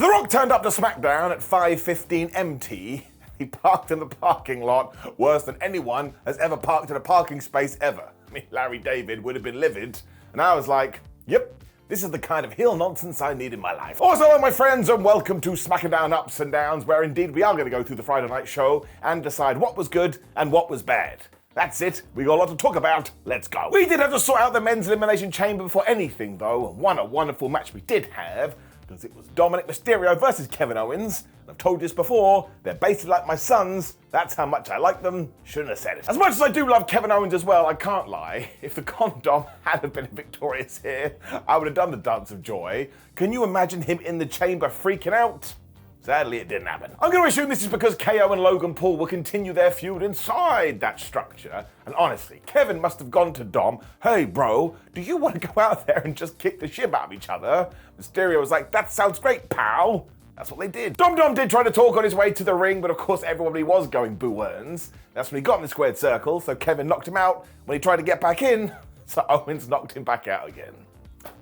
So The Rock turned up to Smackdown at 5:15 MT. He parked in the parking lot worse than anyone has ever parked in a parking space ever. I mean, Larry David would have been livid. And I was like, yep, this is the kind of heel nonsense I need in my life. Also, hello my friends, and welcome to Smackdown Ups and Downs, where indeed we are going to go through the Friday night show and decide what was good and what was bad. That's it, we got a lot to talk about, let's go. We did have to sort out the men's Elimination Chamber before anything though, and what a wonderful match we did have, because it was Dominik Mysterio versus Kevin Owens. I've told you this before, they're basically like my sons, that's how much I like them, shouldn't have said it. As much as I do love Kevin Owens as well, I can't lie, if the condom hadn't been victorious here, I would have done the dance of joy. Can you imagine him in the chamber freaking out? Sadly, it didn't happen. I'm going to assume this is because KO and Logan Paul will continue their feud inside that structure. And honestly, Kevin must have gone to Dom, hey bro, do you want to go out there and just kick the shit out of each other? Mysterio was like, that sounds great, pal. That's what they did. Dom did try to talk on his way to the ring, but of course everybody was going boo Owens. That's when he got in the squared circle, so Kevin knocked him out. When he tried to get back in, so Owens knocked him back out again.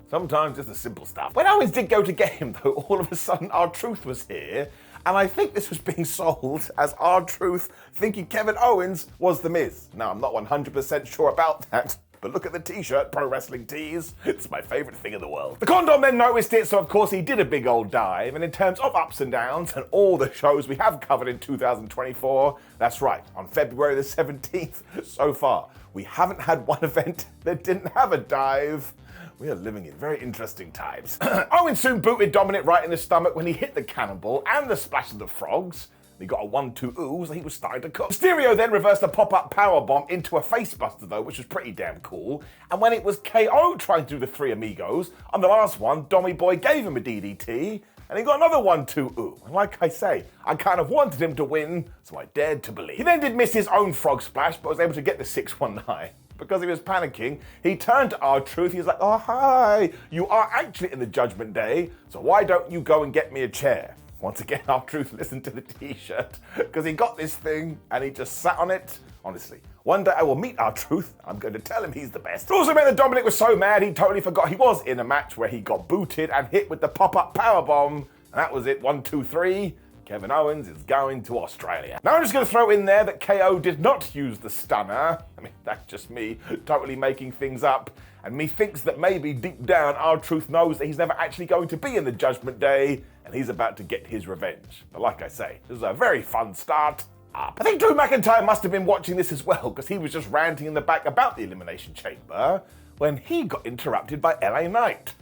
Sometimes it's the simple stuff. When Owens did go to get him though, all of a sudden R-Truth was here, and I think this was being sold as R-Truth thinking Kevin Owens was The Miz. Now, I'm not 100% sure about that, but look at the t-shirt, Pro Wrestling Tees. It's my favorite thing in the world. The condom then noticed it, so of course he did a big old dive, and in terms of ups and downs and all the shows we have covered in 2024, that's right, on February the 17th so far, we haven't had one event that didn't have a dive. We are living in very interesting times. Owens soon booted Dominik right in the stomach when he hit the cannonball and the splash of the frogs. He got a 1-2 ooh, so he was starting to cook. Mysterio then reversed a pop-up powerbomb into a facebuster though, which was pretty damn cool. And when it was KO trying to do the Three Amigos, on the last one, Dommy Boy gave him a DDT, and he got another 1-2 ooh. And like I say, I kind of wanted him to win, so I dared to believe. He then did miss his own frog splash, but was able to get the 619. Because he was panicking, he turned to R-Truth. He was like, oh, hi, you are actually in the Judgment Day, so why don't you go and get me a chair? Once again, R-Truth listened to the t-shirt, because he got this thing, and he just sat on it. Honestly, one day I will meet R-Truth. I'm going to tell him he's the best. It also meant that Dominik was so mad, he totally forgot he was in a match where he got booted and hit with the pop-up powerbomb. And that was it, 1, 2, 3. Kevin Owens is going to Australia. Now I'm just going to throw in there that KO did not use the stunner. I mean, that's just me totally making things up. And me thinks that maybe deep down R-Truth knows that he's never actually going to be in the Judgment Day and he's about to get his revenge. But like I say, this is a very fun start up. I think Drew McIntyre must have been watching this as well because he was just ranting in the back about the Elimination Chamber when he got interrupted by LA Knight.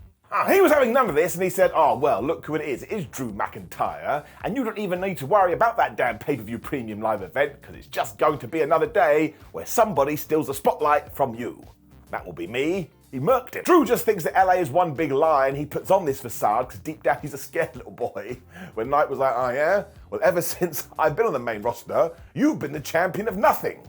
He was having none of this and he said, oh, well, look who it is. It is Drew McIntyre. And you don't even need to worry about that damn pay-per-view premium live event because it's just going to be another day where somebody steals the spotlight from you. That will be me. He murked it. Drew just thinks that LA is one big lie and he puts on this facade because deep down he's a scared little boy. When Knight was like, oh yeah? Well, ever since I've been on the main roster, you've been the champion of nothing.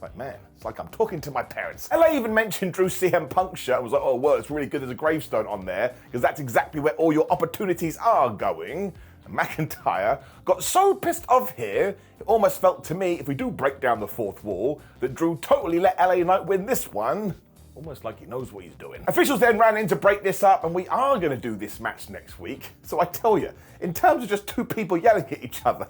Like, man, it's like I'm talking to my parents. LA even mentioned Drew's CM Punk shirt and was like, oh, well, it's really good there's a gravestone on there because that's exactly where all your opportunities are going. And McIntyre got so pissed off here, it almost felt to me, if we do break down the fourth wall, that Drew totally let LA Knight win this one. Almost like he knows what he's doing. Officials then ran in to break this up, and we are going to do this match next week. So I tell you, in terms of just two people yelling at each other,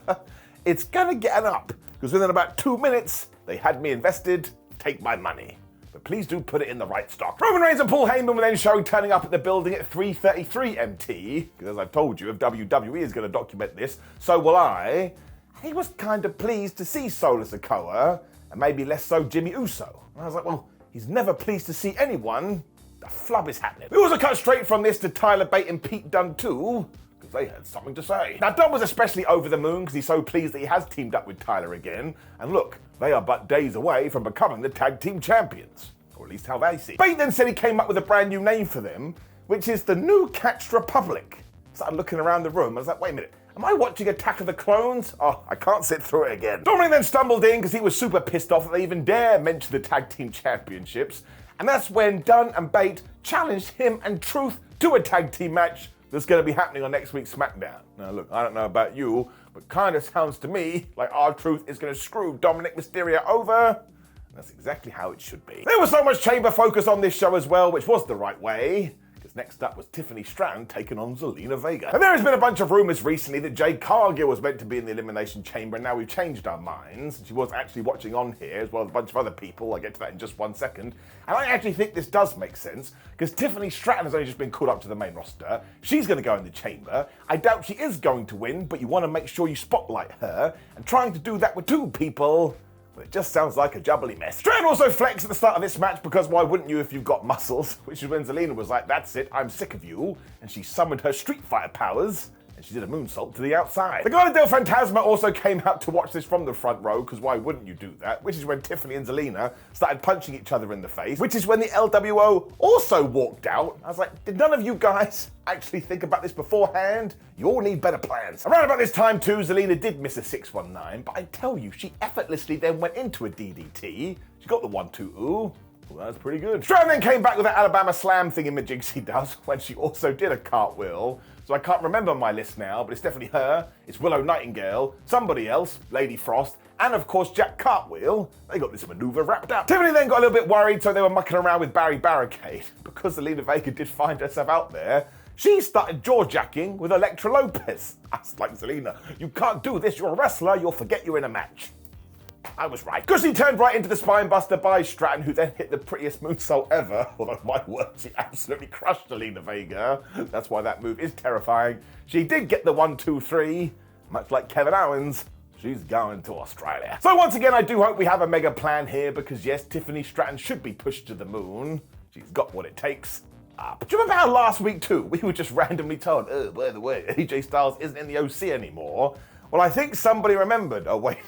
it's going to get an up. Because within about 2 minutes, they had me invested, take my money. But please do put it in the right stock. Roman Reigns and Paul Heyman were then shown turning up at the building at 3:33 MT. Because as I've told you, if WWE is going to document this, so will I. He was kind of pleased to see Solo Sikoa, and maybe less so Jimmy Uso. And I was like, well, he's never pleased to see anyone. The flub is happening. We also cut straight from this to Tyler Bate and Pete Dunne too, because they had something to say. Now, Dunne was especially over the moon because he's so pleased that he has teamed up with Tyler again. And look, they are but days away from becoming the tag team champions. Or at least how they see it. Bate then said he came up with a brand new name for them, which is the New Catch Republic. Started looking around the room. I was like, wait a minute. Am I watching Attack of the Clones? Oh, I can't sit through it again. Dominik then stumbled in because he was super pissed off that they even dare mention the tag team championships. And that's when Dunne and Bate challenged him and Truth to a tag team match that's going to be happening on next week's SmackDown. Now look, I don't know about you, but kind of sounds to me like R-Truth is going to screw Dominik Mysterio over. And that's exactly how it should be. There was so much chamber focus on this show as well, which was the right way. because next up was Tiffany Stratton taking on Zelina Vega. And there has been a bunch of rumours recently that Jade Cargill was meant to be in the Elimination Chamber, and now we've changed our minds. She was actually watching on here, as well as a bunch of other people. I'll get to that in just 1 second. And I actually think this does make sense, because Tiffany Stratton has only just been called up to the main roster. She's going to go in the chamber. I doubt she is going to win, but you want to make sure you spotlight her, and trying to do that with 2 people, well, it just sounds like a jubbly mess. Stratton also flexed at the start of this match, because why wouldn't you if you've got muscles? Which is when Zelina was like, that's it, I'm sick of you. And she summoned her Street Fighter powers, and she did a moonsault to the outside. The Legado del Fantasma also came out to watch this from the front row, because why wouldn't you do that? Which is when Tiffany and Zelina started punching each other in the face, which is when the LWO also walked out. I was like, did none of you guys actually think about this beforehand? You all need better plans. Around about this time too, Zelina did miss a 619, but I tell you, she effortlessly then went into a DDT. She got the 1-2 ooh. Well, that's pretty good. Stratton then came back with that Alabama slam thingy-majigs he does, when she also did a cartwheel. So I can't remember my list now, but it's definitely her, it's Willow Nightingale, somebody else, Lady Frost, and of course Jack Cartwheel. They got this maneuver wrapped up. Tiffany then got a little bit worried, so they were mucking around with Barry Barricade. Because Zelina Vega did find herself out there, she started jaw-jacking with Elektra Lopez. I was like, Zelina, you can't do this, you're a wrestler, you'll forget you're in a match. I was right. Because he turned right into the spinebuster by Stratton, who then hit the prettiest moonsault ever. Although, my word, she absolutely crushed Zelina Vega. That's why that move is terrifying. She did get the 1-2-3. Much like Kevin Owens, she's going to Australia. So once again, I do hope we have a mega plan here, because yes, Tiffany Stratton should be pushed to the moon. She's got what it takes. But do you remember how last week too, we were just randomly told, by the way, AJ Styles isn't in the OC anymore? Well, I think somebody remembered. Oh, wait.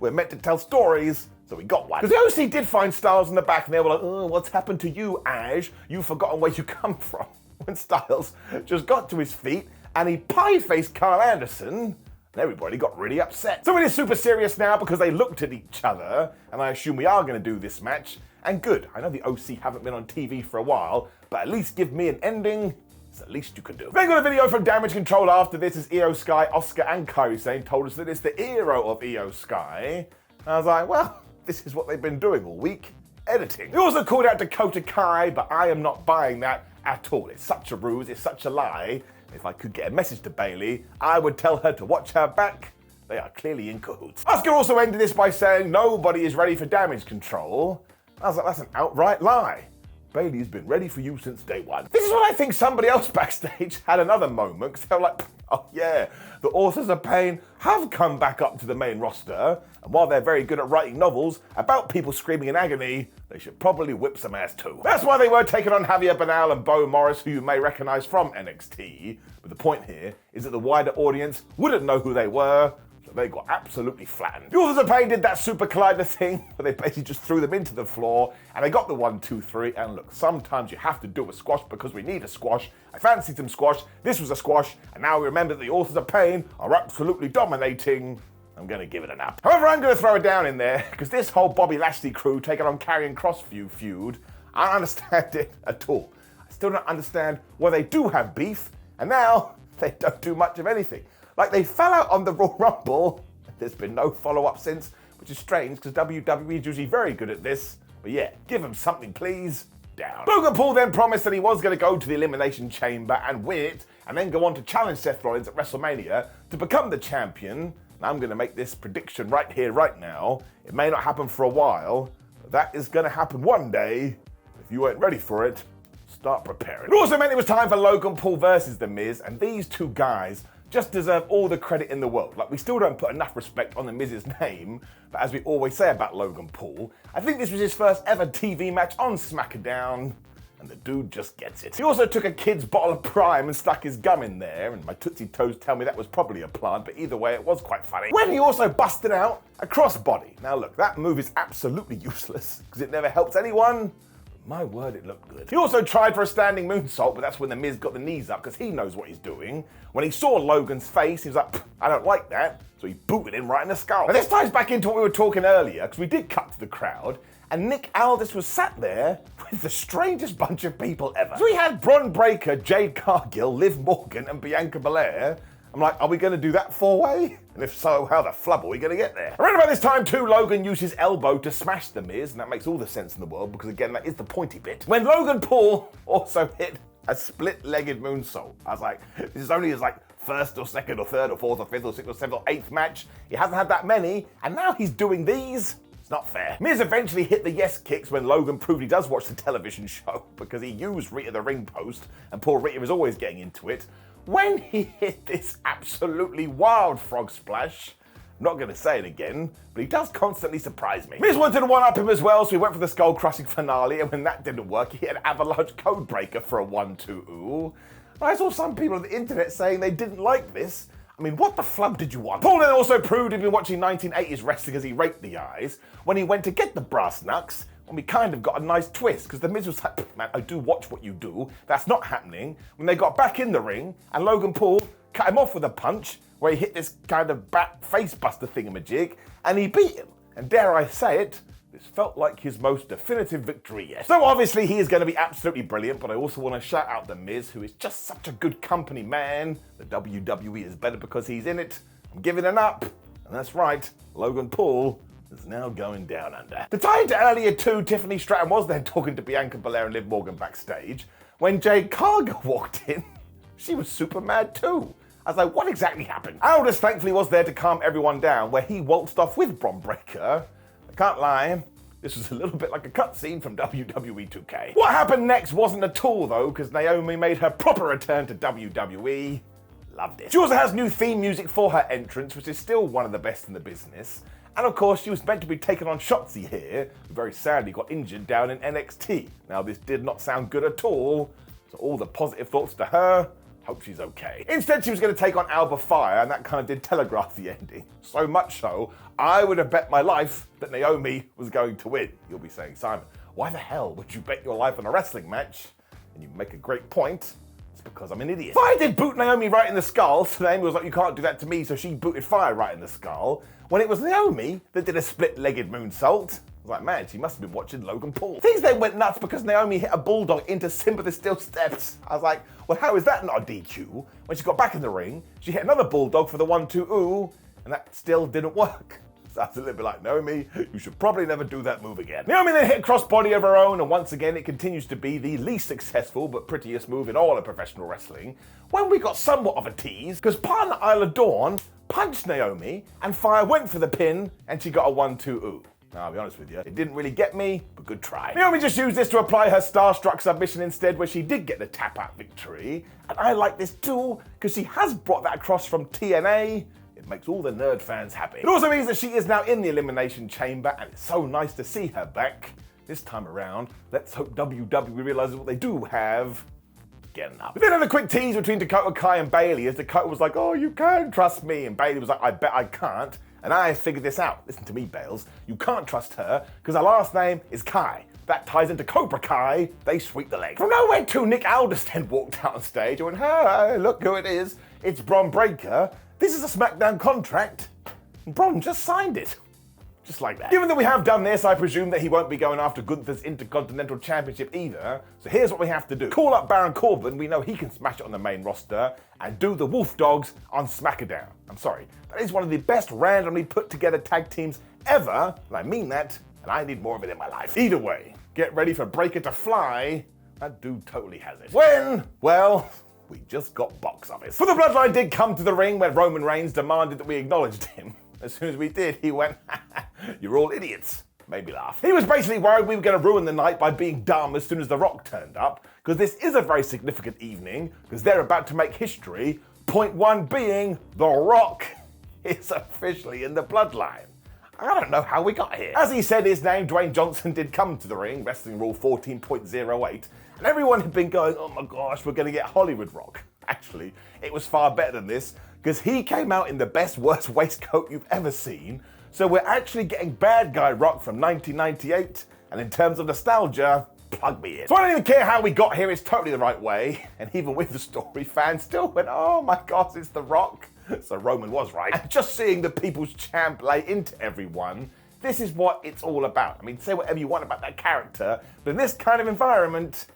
We're meant to tell stories, so we got one. Because the OC did find Styles in the back, and they were like, oh, what's happened to you, Aj? You've forgotten where you come from. When Styles just got to his feet, and he pie-faced Carl Anderson, and everybody got really upset. So it is super serious now, because they looked at each other, and I assume we are going to do this match. And good, I know the OC haven't been on TV for a while, but at least give me an ending. It's the least you can do. Then got a video from Damage Control after this, as Io Sky, Oscar, and Kairi Sane told us that it's the hero of Io Sky. And I was like, well, this is what they've been doing all week, editing. They also called out Dakota Kai, but I am not buying that at all. It's such a ruse, it's such a lie. If I could get a message to Bayley, I would tell her to watch her back. They are clearly in cahoots. Oscar also ended this by saying nobody is ready for Damage Control. I was like, that's an outright lie. Bayley's been ready for you since day one. This is what I think somebody else backstage had another moment, because they were like, oh yeah, the Authors of Pain have come back up to the main roster, and while they're very good at writing novels about people screaming in agony, they should probably whip some ass too. That's why they were taking on Javier Bernal and Bo Morris, who you may recognize from NXT, but the point here is that the wider audience wouldn't know who they were, so they got absolutely flattened. The Authors of Pain did that Super Collider thing, where they basically just threw them into the floor, and they got the 1-2-3, and look, sometimes you have to do a squash because we need a squash. I fancied some squash, this was a squash, and now we remember that the Authors of Pain are absolutely dominating. I'm going to give it an up. However, I'm going to throw it down in there, because this whole Bobby Lashley crew taking on Karrion Kross feud, I don't understand it at all. I still don't understand why they do have beef, and now they don't do much of anything. Like, they fell out on the Royal Rumble. There's been no follow-up since, which is strange, because WWE is usually very good at this. But yeah, give them something, please. Down. Logan Paul then promised that he was going to go to the Elimination Chamber and win it, and then go on to challenge Seth Rollins at WrestleMania to become the champion. And I'm going to make this prediction right here, right now. It may not happen for a while, but that is going to happen one day. If you ain't ready for it, start preparing. It also meant it was time for Logan Paul versus The Miz, and these two guys just deserve all the credit in the world. Like, we still don't put enough respect on The Miz's name, but as we always say about Logan Paul, I think this was his first ever TV match on Smackdown, and the dude just gets it. He also took a kid's bottle of Prime and stuck his gum in there, and my Tootsie Toes tell me that was probably a plant, but either way, it was quite funny. When he also busted out a crossbody. Now look, that move is absolutely useless, because it never helps anyone. My word, it looked good. He also tried for a standing moonsault, but that's when The Miz got the knees up, because he knows what he's doing. When he saw Logan's face, he was like, I don't like that. So he booted him right in the skull. Now this ties back into what we were talking earlier, because we did cut to the crowd, and Nick Aldis was sat there with the strangest bunch of people ever. So we had Bron Breakker, Jade Cargill, Liv Morgan, and Bianca Belair. I'm like, are we going to do that four-way? And if so, how the flub are we going to get there? Around about this time too, Logan used his elbow to smash The Miz, and that makes all the sense in the world, because again, that is the pointy bit. When Logan Paul also hit A split-legged moonsault. I was like, this is only his like first or second or third or fourth or fifth or sixth or seventh or eighth match. He hasn't had that many, and now he's doing these? It's not fair. Miz eventually hit the yes kicks when Logan proved he does watch the television show because he used Rita the ring post, and poor Rita was always getting into it. When he hit this absolutely wild frog splash, I'm not going to say it again, but he does constantly surprise me. Miz wanted to one-up him as well, so he went for the skull-crushing finale, and when that didn't work, he hit an avalanche code breaker for a 1-2-ooh. I saw some people on the internet saying they didn't like this. I mean, what the flub did you want? Paul then also proved he'd been watching 1980s wrestling as he raked the eyes when he went to get the brass knucks, when we kind of got a nice twist, because the Miz was like, man, I do watch what you do. That's not happening. When they got back in the ring, and Logan Paul cut him off with a punch, where he hit this kind of bat face buster thingamajig, and he beat him. And dare I say it, this felt like his most definitive victory yet. So obviously he is going to be absolutely brilliant, but I also want to shout out The Miz, who is just such a good company man. The WWE is better because he's in it. I'm giving it up. And that's right, Logan Paul is now going down under. To tie into earlier too, Tiffany Stratton was there talking to Bianca Belair and Liv Morgan backstage. When Jade Cargill walked in, she was super mad too. I was like, what exactly happened? Aldous thankfully was there to calm everyone down, where he waltzed off with Bron Breakker. I can't lie, this was a little bit like a cutscene from WWE 2K. What happened next wasn't at all though, because Naomi made her proper return to WWE. Loved it. She also has new theme music for her entrance, which is still one of the best in the business. And of course, she was meant to be taking on Shotzi here, who very sadly got injured down in NXT. Now this did not sound good at all, so all the positive thoughts to her. Hope she's okay. Instead, she was going to take on Alba Fyre, and that kind of did telegraph the ending. So much so, I would have bet my life that Naomi was going to win. You'll be saying, Simon, why the hell would you bet your life on a wrestling match? And you make a great point. It's because I'm an idiot. Fyre did boot Naomi right in the skull, so Naomi was like, you can't do that to me, so she booted Fyre right in the skull. When it was Naomi that did a split-legged moonsault. I was like, man, she must have been watching Logan Paul. Things then went nuts because Naomi hit a bulldog into Simba the Steel Steps. I was like, well, how is that not a DQ? When she got back in the ring, she hit another bulldog for the 1-2-ooh, and that still didn't work. So I was a little bit like, Naomi, you should probably never do that move again. Naomi then hit a crossbody of her own, and once again, it continues to be the least successful but prettiest move in all of professional wrestling. When we got somewhat of a tease, because partner Isla Dawn punched Naomi, and Fyre went for the pin, and she got a 1-2-ooh. Now, I'll be honest with you, it didn't really get me, but good try. Naomi just used this to apply her Starstruck submission instead, where she did get the tap-out victory. And I like this too, because she has brought that across from TNA. It makes all the nerd fans happy. It also means that she is now in the Elimination Chamber, and it's so nice to see her back. This time around, let's hope WWE realizes what they do have. Getting up. We then had a quick tease between Dakota Kai and Bayley, as Dakota was like, oh, you can trust me, and Bayley was like, I bet I can't. And I figured this out. Listen to me, Bales. You can't trust her because her last name is Kai. That ties into Cobra Kai. They sweep the leg. From nowhere too, Nick Aldis then walked out on stage and went, hey, look who it is. It's Bron Breakker. This is a Smackdown contract. And Bron just signed it. Just like that. Given that we have done this, I presume that he won't be going after Gunther's Intercontinental Championship either. So here's what we have to do. Call up Baron Corbin. We know he can smash it on the main roster. And do the Wolf Dogs on Smackdown. I'm sorry. That is one of the best randomly put together tag teams ever. And I mean that. And I need more of it in my life. Either way, get ready for Breakker to fly. That dude totally has it. When? Well, we just got box office. For the Bloodline did come to the ring when Roman Reigns demanded that we acknowledged him. As soon as we did, he went, you're all idiots. Made me laugh. He was basically worried we were going to ruin the night by being dumb as soon as The Rock turned up, because this is a very significant evening, because they're about to make history. Point one being, The Rock is officially in the Bloodline. I don't know how we got here. As he said his name, Dwayne Johnson did come to the ring, Wrestling Rule 14.08, and everyone had been going, oh my gosh, we're going to get Hollywood Rock. Actually, it was far better than this, because he came out in the best, worst waistcoat you've ever seen. So we're actually getting bad guy Rock from 1998, and in terms of nostalgia, plug me in. So I don't even care how we got here, it's totally the right way. And even with the story, fans still went, oh my gosh, it's The Rock. So Roman was right. And just seeing the People's Champ lay into everyone, this is what it's all about. I mean, say whatever you want about that character, but in this kind of environment,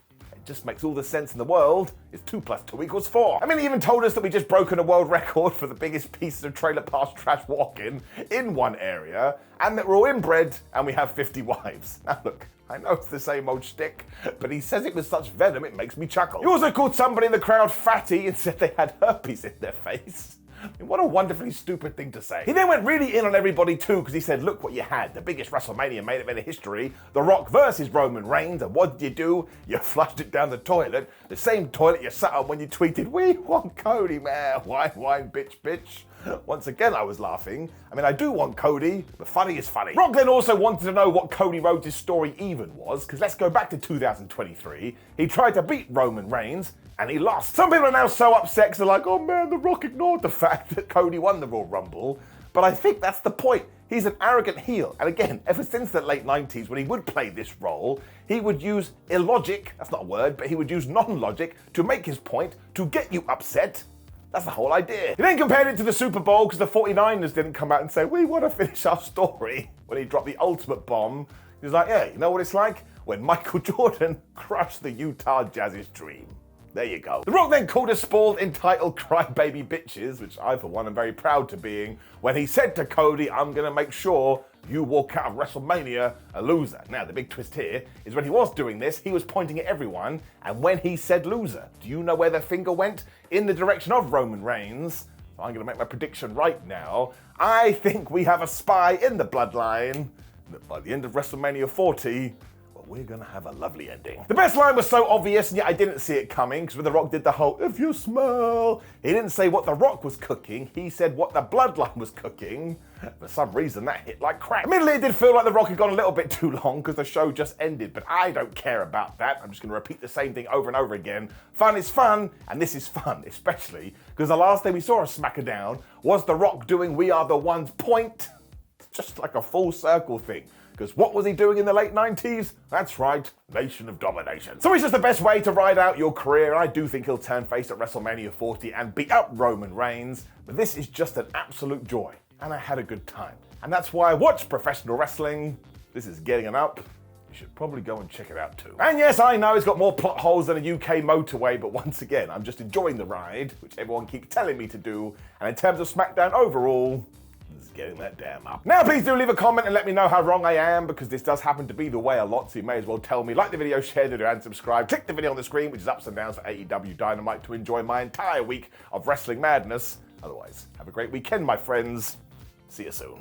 just makes all the sense in the world. It's 2 + 2 = 4. I mean, he even told us that we just broken a world record for the biggest pieces of trailer park trash walking in one area, and that we're all inbred and we have 50 wives. Now look, I know it's the same old shtick, but he says it with such venom it makes me chuckle. He also called somebody in the crowd fatty and said they had herpes in their face. I mean, what a wonderfully stupid thing to say. He then went really in on everybody too, because he said, look what you had, the biggest WrestleMania main event in history, The Rock versus Roman Reigns, and what did you do? You flushed it down the toilet, the same toilet you sat on when you tweeted, we want Cody, man, wine, bitch. Once again, I was laughing. I mean, I do want Cody, but funny is funny. Rock then also wanted to know what Cody Rhodes' story even was, because let's go back to 2023. He tried to beat Roman Reigns, and he lost. Some people are now so upset because they're like, oh man, The Rock ignored the fact that Cody won the Royal Rumble. But I think that's the point. He's an arrogant heel. And again, ever since the late 90s, when he would play this role, he would use illogic, that's not a word, but he would use non-logic to make his point, to get you upset. That's the whole idea. He then compared it to the Super Bowl because the 49ers didn't come out and say, we want to finish our story. When he dropped the ultimate bomb, he was like, yeah, you know what it's like? When Michael Jordan crushed the Utah Jazz's dream. There you go. The Rock then called us spoiled, entitled crybaby bitches, which I, for one, am very proud to being, when he said to Cody, I'm going to make sure you walk out of WrestleMania a loser. Now, the big twist here is when he was doing this, he was pointing at everyone, and when he said loser, do you know where the finger went? In the direction of Roman Reigns. So I'm going to make my prediction right now. I think we have a spy in the Bloodline that by the end of WrestleMania 40, we're gonna have a lovely ending. The best line was so obvious, and yet I didn't see it coming, because when The Rock did the whole, if you smell, he didn't say what The Rock was cooking, he said what the Bloodline was cooking. For some reason, that hit like crack. Admittedly, it did feel like The Rock had gone a little bit too long, because the show just ended, but I don't care about that. I'm just gonna repeat the same thing over and over again. Fun is fun, and this is fun, especially, because the last thing we saw of Smackdown was The Rock doing We Are the Ones point. It's just like a full circle thing. Because what was he doing in the late 90s? That's right, Nation of Domination. So it's just the best way to ride out your career. I do think he'll turn face at WrestleMania 40 and beat up Roman Reigns. But this is just an absolute joy. And I had a good time. And that's why I watch professional wrestling. This is getting an up. You should probably go and check it out too. And yes, I know it's got more plot holes than a UK motorway, but once again, I'm just enjoying the ride, which everyone keeps telling me to do. And in terms of SmackDown overall, getting that damn up. Now please do leave a comment and let me know how wrong I am, because this does happen to be the way a lot, so you may as well tell me. Like the video, share the video and subscribe. Click the video on the screen, which is ups and downs for AEW Dynamite, to enjoy my entire week of wrestling madness. Otherwise, have a great weekend, my friends. See you soon.